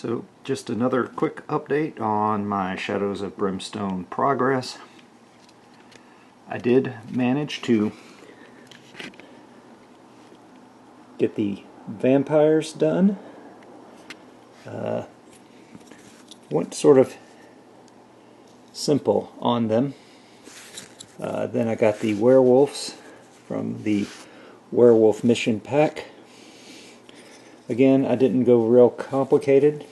So just another quick update on my Shadows of Brimstone progress. I did manage to get the vampires done. Went sort of simple on them. Then I got the werewolves from the werewolf mission pack. Again, I didn't go real complicated.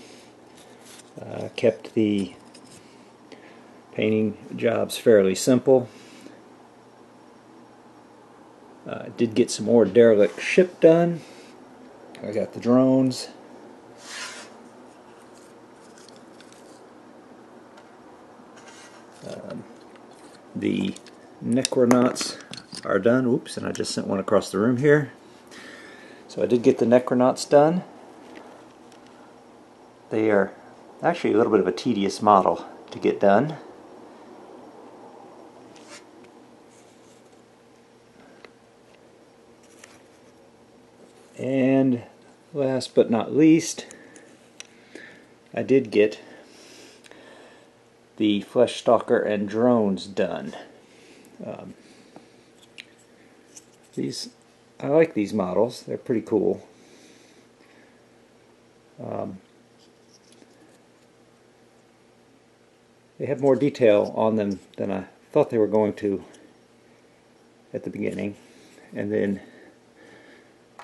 Kept the painting jobs fairly simple. Did get some more Derelict Ship done. I got the drones. The Necronauts are done. Oops, and I just sent one across the room here. So I did get the Necronauts done. They are actually a little bit of a tedious model to get done. And last but not least, I did get the Flesh Stalker and drones done. I like these models. They're pretty cool. They have more detail on them than I thought they were going to at the beginning. And then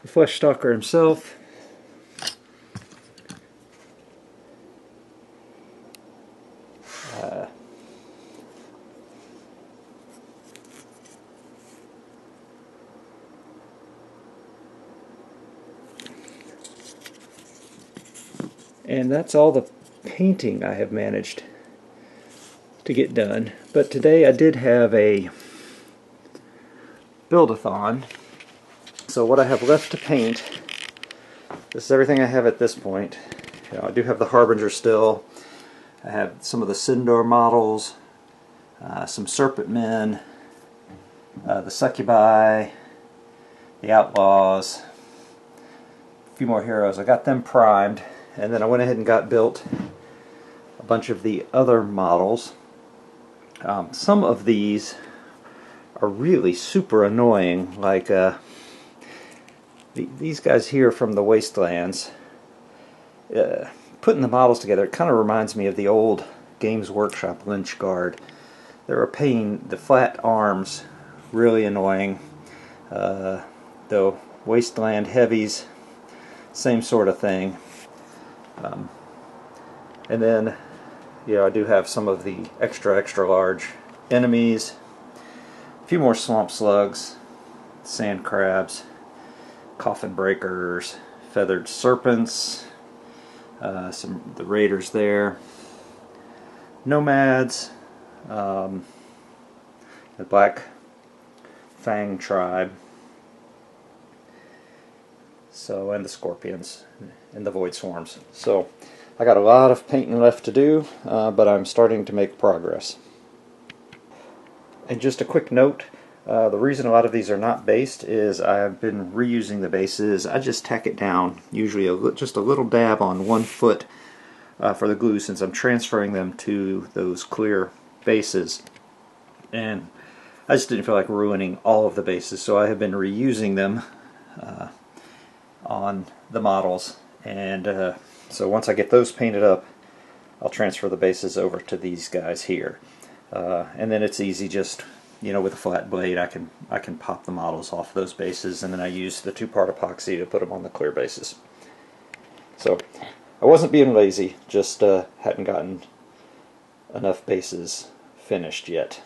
the Flesh Stalker himself, and that's all the painting I have managed to get done. But today I did have a build-a-thon. So what I have left to paint, this is everything I have at this point. I do have the Harbinger still. I have some of the Sindor models, some Serpent Men, the Succubi, the Outlaws, a few more heroes. I got them primed, and then I went ahead and got built a bunch of the other models. Some of these are really super annoying, like these guys here from the Wastelands. Putting the models together, it kind of reminds me of the old Games Workshop Lynch Guard. They're a pain. The flat arms, really annoying. The Wasteland Heavies, same sort of thing. And then, I do have some of the extra large enemies, a few more swamp slugs, sand crabs, coffin breakers, feathered serpents, the raiders there, nomads, the Black Fang tribe, and the scorpions and the void swarms. So I got a lot of painting left to do, but I'm starting to make progress. And just a quick note, the reason a lot of these are not based is I've been reusing the bases. I just tack it down, usually just a little dab on 1 foot for the glue, since I'm transferring them to those clear bases. And I just didn't feel like ruining all of the bases, so I have been reusing them on the models. And so once I get those painted up, I'll transfer the bases over to these guys here. And then it's easy, just with a flat blade I can pop the models off those bases, and then I use the 2-part epoxy to put them on the clear bases. So I wasn't being lazy, just hadn't gotten enough bases finished yet.